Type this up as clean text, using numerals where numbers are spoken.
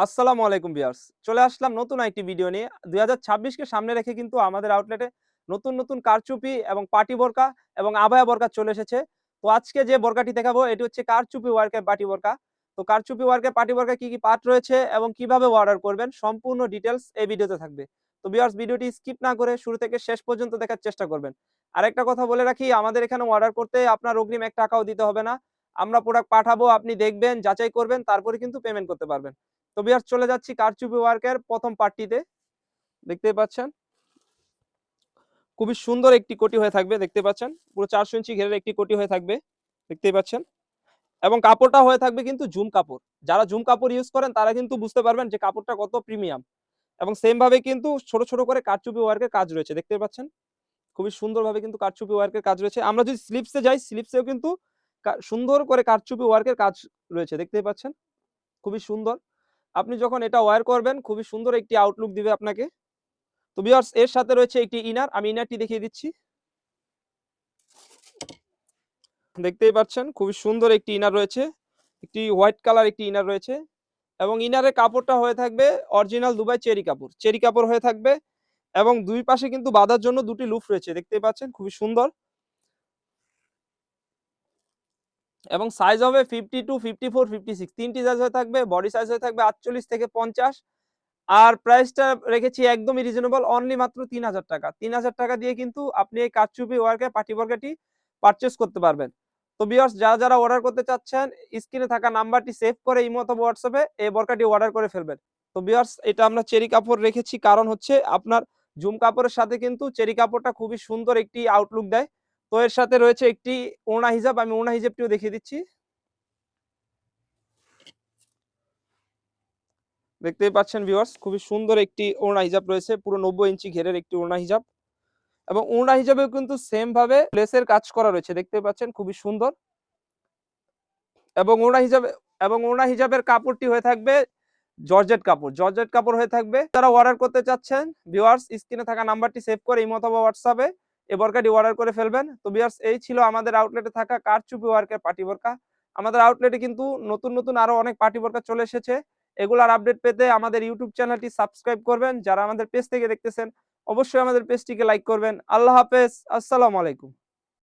আসসালামু আলাইকুম ভিউয়ার্স। চলে আসলাম নতুন একটি ভিডিও নিয়ে। ২০২৬ কে সামনে রেখে কিন্তু আমাদের আউটলেটে নতুন কারচুপি এবং পার্টি বোরকা এবং আবায়া বোরকা চলে এসেছে। তো আজকে যে বোরকাটি দেখাবো এটি হচ্ছে কারচুপি ওয়ার্কের পার্টি বোরকা। তো কারচুপি ওয়ার্কের পার্টি বোরকায় কি পার্ট রয়েছে এবং কিভাবে অর্ডার করবেন সম্পূর্ণ ডিটেইলস এই ভিডিওতে থাকবে। তো ভিউয়ার্স ভিডিওটি স্কিপ না করে শুরু থেকে শেষ পর্যন্ত দেখার চেষ্টা করবেন। আরেকটা কথা বলে রাখি, আমাদের এখানে অর্ডার করতে আপনার অগ্রিম ৳১ দিতে হবে না। আমরা প্রোডাক্ট পাঠাবো, আপনি দেখবেন, যাচাই করবেন, তারপরে কিন্তু পেমেন্ট করতে পারবেন। তো ভিউয়ার্স চলে যাচ্ছি কারচুপি ওয়ার্কের প্রথম পার্টটিতে। দেখতেই পাচ্ছেন খুবই সুন্দর একটি কোটি হয়ে থাকবে। দেখতে পাচ্ছেন পুরো 400 ইঞ্চি ঘেরের একটি কোটি হয়ে থাকবে। দেখতেই পাচ্ছেন এবং কাপড়টা হয়ে থাকবে কিন্তু জুম কাপড়। যারা জুম কাপড় ইউজ করেন তারা কিন্তু বুঝতে পারবেন যে কাপড়টা কত প্রিমিয়াম। এবং সেম ভাবে কিন্তু ছোট করে কারচুপি ওয়ার্কের কাজ রয়েছে। দেখতে পাচ্ছেন খুবই সুন্দরভাবে কিন্তু কারচুপি ওয়ার্কের কাজ রয়েছে। আমরা যদি স্লিপসে যাই, স্লিপসেও কিন্তু সুন্দর করে কারচুপি ওয়ার্কের কাজ রয়েছে। দেখতেই পাচ্ছেন খুবই সুন্দর। আপনি যখন এটা ওয়্যার করবেন খুবই সুন্দর একটি আউটলুক দিবে আপনাকে। তো ভিউয়ার্স এর সাথে রয়েছে একটি ইনার, আমি ইনারটি দেখিয়ে দিচ্ছি। দেখতেই পাচ্ছেন খুবই সুন্দর একটি ইনার রয়েছে। একটি হোয়াইট কালার একটি ইনার রয়েছে এবং ইনারের কাপড়টা হয়ে থাকবে অরিজিনাল দুবাই চেরি কাপড়। চেরি কাপড় হয়ে থাকবে এবং দুই পাশে কিন্তু বাঁধার জন্য দুটি লুপ রয়েছে। দেখতেই পাচ্ছেন খুবই সুন্দর এবং সাইজ হবে 52, 54, 56 তিনটি সাইজ হয়ে থাকবে। বডি সাইজ হয়ে থাকবে 48 থেকে 50। আর প্রাইসটা রেখেছি একদমই রিজনেবল, অনলি মাত্র ৳৩,০০০। ৳৩,০০০ দিয়ে কিন্তু আপনি এই কারচুপি ওয়ার্কের পার্টি বোরকাটি পারচেজ করতে পারবেন। তো ভিউয়ার্স যারা অর্ডার করতে চাচ্ছেন স্ক্রিনে থাকা নাম্বারটি সেভ করে ইমো অথবা হোয়াটসঅ্যাপে এই বোরকাটি অর্ডার করে ফেলবেন। তো ভিউয়ার্স এটা আমরা চেরি কাপড় রেখেছি, কারণ হচ্ছে আপনার জুম কাপড়ের সাথে কিন্তু চেরি কাপড়টা খুবই সুন্দর একটি আউটলুক দেয়। তো এর সাথে রয়েছে একটি ওড়না হিজাব, আমি ওড়না হিজাবটিও দেখিয়ে দিচ্ছি। দেখতেই পাচ্ছেন ভিউয়ার্স খুবই সুন্দর একটি ওড়না হিজাব রয়েছে, পুরো 90 ইঞ্চি ঘেরের একটি ওড়না হিজাব এবং ওড়না হিজাবেও কিন্তু সেম ভাবে লেসের কাজ করা রয়েছে। দেখতে পাচ্ছেন খুবই সুন্দর এবং ওড়না হিজাবের কাপড়টি হয়ে থাকবে জর্জেট কাপড় হয়ে থাকবে। যারা অর্ডার করতে চাচ্ছেন ভিউয়ার্স স্ক্রিনে থাকা নাম্বারটি সেভ করে ইমো অথবা হোয়াটসঅ্যাপে এই বোরকাটি অর্ডার করে ফেলবেন। তো ভিউয়ার্স এই ছিল আমাদের আউটলেটে থাকা কারচুপি ওয়ার্কের পার্টি বোরকা। আমাদের আউটলেটে কিন্তু নতুন আরো অনেক পার্টি বোরকা চলে এসেছে। এগুলার আপডেট পেতে আমাদের ইউটিউব চ্যানেলটি সাবস্ক্রাইব করবেন। যারা আমাদের পেজ থেকে দেখতেছেন অবশ্যই আমাদের পেজটিকে লাইক করবেন। আল্লাহ হাফেজ, আসসালামু আলাইকুম।